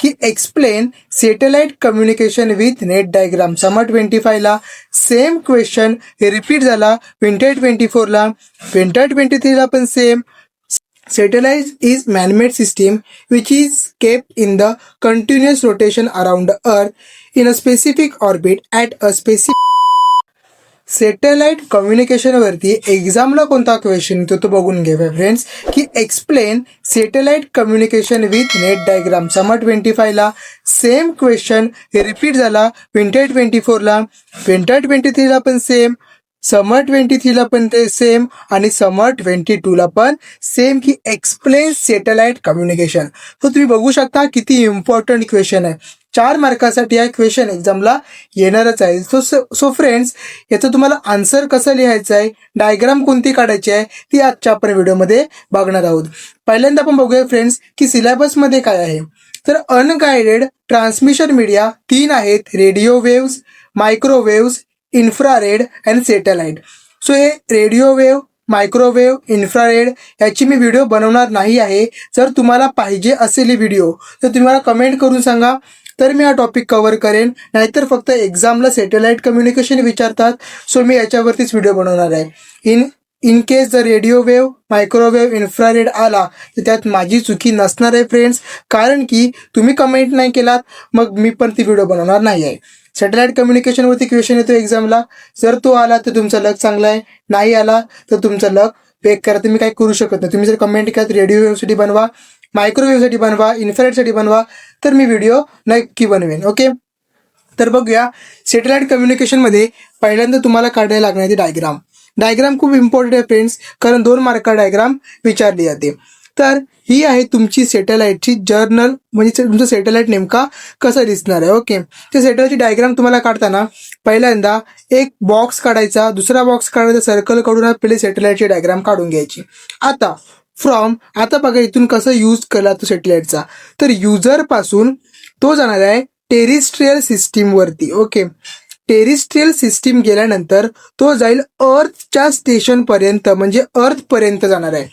की explain satellite communication with neat diagram. Summer 25ला same question repeat झाला winter 24ला, विंटर 23ला पण same. Satellite is man-made system which is kept in the continuous rotation around the Earth in a specific orbit at a specific. Satellite कम्युनिकेशनवरती एक्झामला कोणता question येतो तो बघून घेऊया फ्रेंड्स. की explain satellite communication with neat diagram. Summer 25ला same question repeat झाला विंटर 24ला, विंटर 23ला पण सेम, समर 23ला पण ते सेम आणि समर 22ला पण सेम. की एक्सप्लेन सॅटेलाइट कम्युनिकेशन. तो तुम्ही बघू शकता किती इम्पॉर्टंट क्वेश्चन आहे. 4 मार्कासाठी हा क्वेश्चन एक्झामला येणारच आहे. सो फ्रेंड्स, याचं तुम्हाला आन्सर कसं लिहायचं आहे, डायग्राम कोणती काढायची आहे ती आजच्या आपण व्हिडिओमध्ये बघणार आहोत. पहिल्यांदा आपण बघूया फ्रेंड्स की सिलेबसमध्ये काय आहे. तर अनगायडेड ट्रान्समिशन मीडिया 3 आहेत, radio waves, microwaves, infrared and satellite. So हे रेडिओ वेव्ह, मायक्रोवेव्ह, इन्फ्रारेड याची मी व्हिडिओ बनवणार नाही आहे. जर तुम्हाला पाहिजे असेल व्हिडिओ तर तुम्ही मला कमेंट करून सांगा, तर मी हा टॉपिक कव्हर करेन. नाहीतर फक्त एक्झामला सॅटेलाइट कम्युनिकेशन विचारतात, सो मी याच्यावरतीच व्हिडिओ बनवणार आहे. इन केस जर रेडिओ वेव्ह, मायक्रोवेव्ह, इन्फ्रारेड आला तर त्यात माझी चुकी नसणार आहे फ्रेंड्स, कारण की तुम्ही कमेंट नाही केलात मग मी पण ती व्हिडिओ बनवणार नाही आहे. सॅटेलाइट कम्युनिकेशनवरती क्वेश्चन येतो एक्झामला. जर तो आला तर तुमचा लक चांगला आहे, नाही आला तर तुमचा लक पेक करा. तुम्ही काही करू शकत नाही. तुम्ही जर कमेंट केलात रेडिओ वेव्हसाठी बनवा, मायक्रोवेव्हसाठी बनवा, इन्फ्रारेडसाठी बनवा, तर मी व्हिडिओ नक्की बनवेन. ओके, तर बघूया. सॅटेलाइट कम्युनिकेशनमध्ये पहिल्यांदा तुम्हाला काढायला लागणार डायग्राम. डायग्राम खूप इम्पॉर्टंट आहे फ्रेंड्स, कारण 2 मार्क डायग्राम विचारली जाते. तर ही आहे तुमची सॅटेलाइटची जर्नल, म्हणजे तुमचं सॅटेलाइट नेमका कसं दिसणार आहे. ओके, ते सॅटेलाइटची डायग्राम तुम्हाला काढताना पहिल्यांदा एक बॉक्स काढायचा, दुसरा बॉक्स काढायचा, सर्कल काढून पहिले सॅटेलाइटची डायग्राम काढून घ्यायची. आता बघा इथून कसं यूज केला तो सॅटेलाइटचा. तर युजरपासून तो जाणार आहे टेरिस्ट्रियल सिस्टीमवरती. ओके, टेरिस्ट्रियल सिस्टीम गेल्यानंतर तो जाईल अर्थच्या स्टेशनपर्यंत, म्हणजे अर्थपर्यंत जाणार आहे.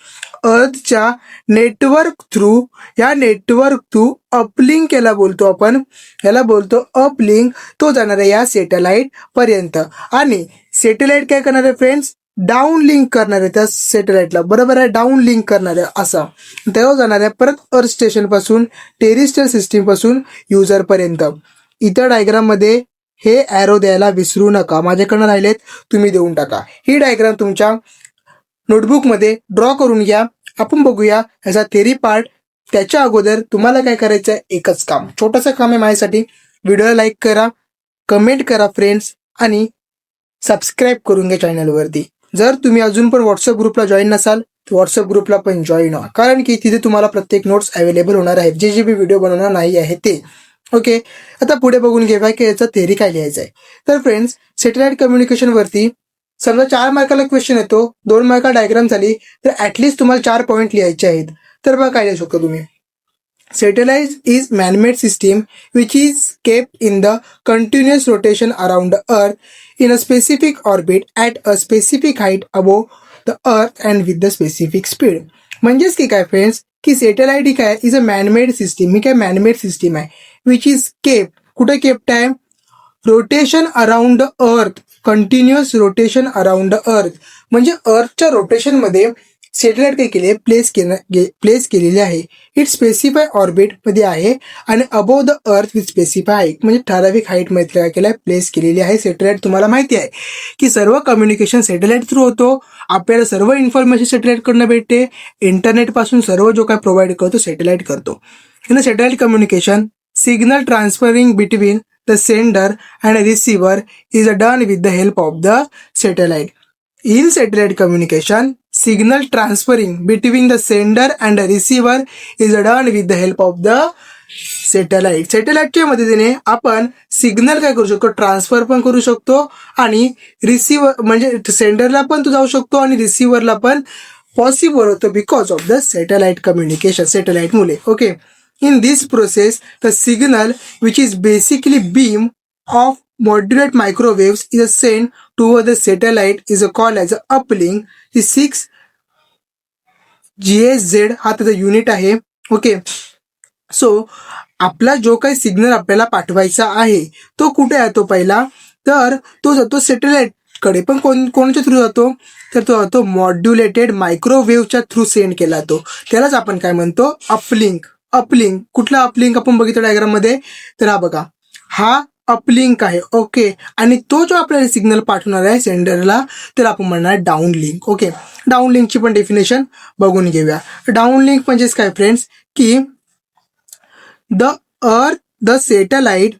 अर्थच्या नेटवर्क थ्रू, या नेटवर्क थ्रू अपलिंक याला बोलतो आपण, याला बोलतो अपलिंक. तो जाणार आहे या सॅटेलाइट पर्यंत. आणि सॅटेलाइट काय करणार आहे फ्रेंड्स, डाऊन लिंक करणार आहे त्या सॅटेलाइटला. बरोबर आहे, डाऊन लिंक करणार आहे असं. तेव्हा जाणार आहे परत अर्थ स्टेशनपासून, टेरिस्ट्रियल सिस्टीमपासून युजरपर्यंत. इतर डायग्राममध्ये हे ॲरो द्यायला विसरू नका, माझ्याकडनं राहिलेत तुम्ही देऊन टाका. ही डायग्राम तुमच्या नोटबुकमध्ये ड्रॉ करून घ्या. आपण बघूया याचा थेरी पार्ट. त्याच्या अगोदर तुम्हाला काय करायचं आहे, एकच काम, छोटंसं काम आहे माझ्यासाठी. व्हिडिओला लाईक करा, कमेंट करा फ्रेंड्स, आणि सबस्क्राईब करून घ्या चॅनलवरती. जर तुम्ही अजून पण व्हॉट्सअप ग्रुपला जॉईन नसाल तर व्हॉट्सअप ग्रुपला पण जॉईन व्हा, कारण की तिथे तुम्हाला प्रत्येक नोट्स अवेलेबल होणार आहेत, जे मी व्हिडिओ बनवणार नाही आहे ते. ओके, आता पुढे बघून घेऊया की याचा थेरी काय लिहायचं आहे. तर फ्रेंड्स, सॅटेलाइट कम्युनिकेशनवरती समजा 4 मार्काला क्वेश्चन येतो, 2 मार्का डायग्राम झाली, तर ॲटलिस्ट तुम्हाला 4 पॉईंट लिहायचे आहेत. तर बघा काय लिहू शकतो तुम्ही. Satellite is man-made system which is kept in the continuous rotation around the Earth in a specific orbit at a specific height above the Earth and with the specific speed. म्हणजेच की काय फ्रेंड्स, की satellite ही काय, is a man-made system. ही काय man-made system आहे, which is kept. कुठे kept आहे, rotation around the earth, continuous rotation around the earth. म्हणजे अर्थच्या रोटेशनमध्ये सॅटेलाइट काय केले, प्लेस केलेले आहे. इट स्पेसिफाय ऑर्बिटमध्ये आहे आणि above the earth with specify height, म्हणजे ठराविक हाईटमध्ये काय केलं आहे, प्लेस केलेली आहे सॅटेलाइट. तुम्हाला माहिती आहे की सर्व कम्युनिकेशन सॅटेलाइट थ्रू होतो. आपल्याला सर्व इन्फॉर्मेशन सॅटेलाइटकडनं भेटते. इंटरनेटपासून सर्व जो काय प्रोव्हाइड करतो सॅटेलाइट करतो. In satellite communication signal transferring between the sender and receiver is done with the help of the satellite. In satellite communication, signal transferring between the sender and the receiver is done with the help of the satellite. सॅटेलाइटच्या मदतीने आपण signal काय करू शकतो, transfer पण करू शकतो, आणि receiver म्हणजे सेंडरला पण तो जाऊ शकतो आणि रिसिव्हरला पण पॉसिबल होतं because of the satellite communication, satellite मुळे. Okay, in this process the signal, which is basically beam of moderate microwaves, is sent toward the satellite, is called as uplink. The 6 GHz हा त्याचा unit आहे. Okay, so आपला जो काही signal आपल्याला पाठवायचा आहे तो कुठे येतो पहिला, तर तो जातो सॅटेलाइट कडे. पण कोणाच्या थ्रू जातो, तर तो जातो मॉड्युलेटेड मायक्रोवेव्हच्या थ्रू सेंड केला तो. त्यालाच आपण काय म्हणतो, अपलिंक. अपलिंक कुठला अपलिंक आपण बघितलं डायग्राम मध्ये, तर हा बघा, हा अपलिंक आहे. ओके, आणि तो जो आपल्याला सिग्नल पाठवणार आहे सेंडरला, तर आपण म्हणणार डाऊन लिंक. ओके, डाऊन लिंकची पण डेफिनेशन बघून घेऊया. डाऊन लिंक म्हणजेच काय फ्रेंड्स, की the satellite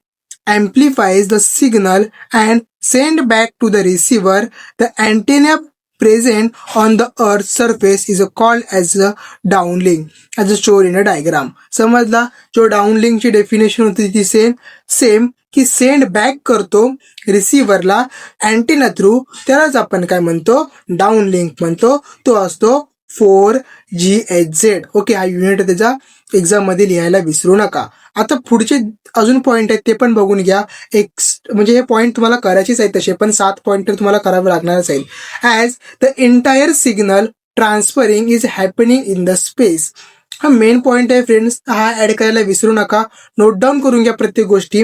amplifies the signal and send back to the receiver. The antenna present on the earth surface is called as a downlink, as shown in a diagram. समजला. जो downlink ची definition होती ती same की send back करतो रिसिव्हरला antenna through, त्यालाच आपण काय म्हणतो, डाउनलिंक म्हणतो. तो असतो 4GHz. ओके, हा युनिट त्याचा एक्झाम मध्ये लिहायला विसरू नका. आता पुढचे अजून पॉईंट आहेत ते पण बघून घ्या. म्हणजे हे पॉईंट तुम्हाला करायचेच आहेत तसे, पण 7 पॉईंट तर तुम्हाला करावे लागणारच आहेत. As the entire signal transferring is happening in the space. हा मेन पॉईंट आहे फ्रेंड्स, हा ऍड करायला विसरू नका. नोट डाऊन करून घ्या प्रत्येक गोष्टी.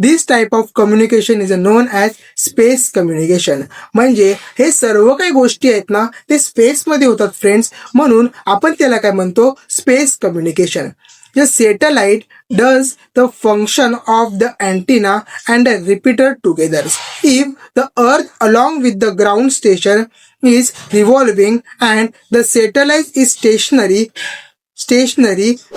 This type of communication is known as space communication. म्हणजे हे सर्व काही गोष्टी आहेत ना, ते स्पेसमध्ये होतात फ्रेंड्स, म्हणून आपण त्याला काय म्हणतो, space communication. The satellite does the function of the antenna and a repeater together. If the earth along with the ground station is revolving and the satellite is stationary,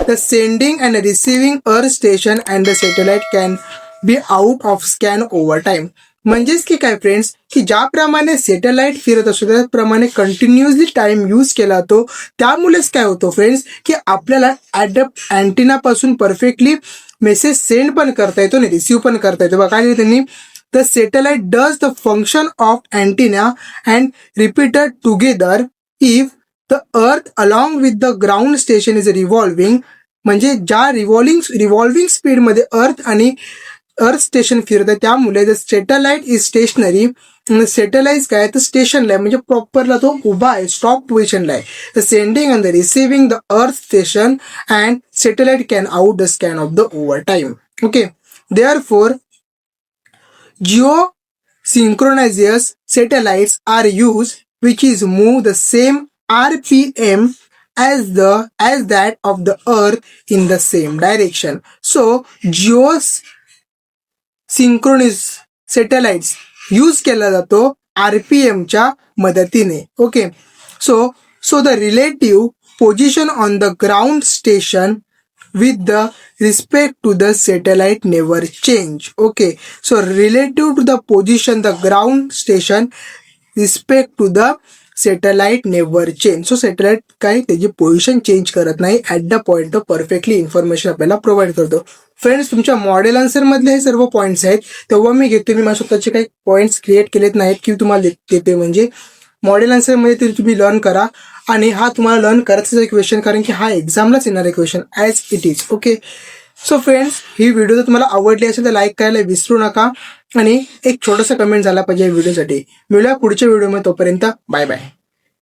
the sending and receiving earth station and the satellite can be out of scan over time. म्हणजेच की काय friends, की ज्याप्रमाणे satellite फिरत असतो त्याप्रमाणे continuously time use केला जातो. त्यामुळेच काय होतं फ्रेंड्स, की आपल्याला अँटिना पासून परफेक्टली मेसेज सेंड पण करता येतो आणि रिसिव्ह पण करता येतो. बघा त्यांनी, the satellite does the function of antenna and repeater together if the earth along with the ground station is revolving. म्हणजे ज्या रिव्हॉल्विंग स्पीडमध्ये अर्थ स्टेशन फिरत आहे, त्यामुळे the satellite is stationary. Satellite काय तर स्टेशनला आहे, म्हणजे प्रॉपरला तो उभा आहे, स्टॉप पोझिशनला आहे. The sending and the receiving the earth station and satellite can out the scan of the over time. Okay, therefore geosynchronous satellites are used which is move the same RPM as that of the earth in the same direction. So geosynchronous satellites use केला जातो RPMच्या मदतीने. Okay, so the relative position on the ground station with the respect to the satellite never change. Okay, so relative to the position the ground station respect to the satellite never change. So satellite काय त्याची position change करत नाही, at the point of perfectly information आपल्याला provide करतो. Friends, तुमच्या model answer मधले हे सर्व पॉईंट्स आहेत, तेव्हा मी घेतो. मी माझ्या स्वतःचे काही पॉईंट्स क्रिएट केलेत नाहीत की तुम्हाला देते. म्हणजे मॉडेल आन्सरमध्ये तरी तुम्ही लर्न करा, आणि हा तुम्हाला लर्न करायचं आहे क्वेश्चन, कारण की हा एक्झामलाच येणार आहे question as it is. Okay, so friends, he video जर तुम्हाला आवडली असेल तर लाईक करायला विसरू नका, आणि एक छोटासा कमेंट झाला पाहिजे या व्हिडिओसाठी. मिळूया पुढच्या व्हिडिओमध्ये, तोपर्यंत बाय बाय.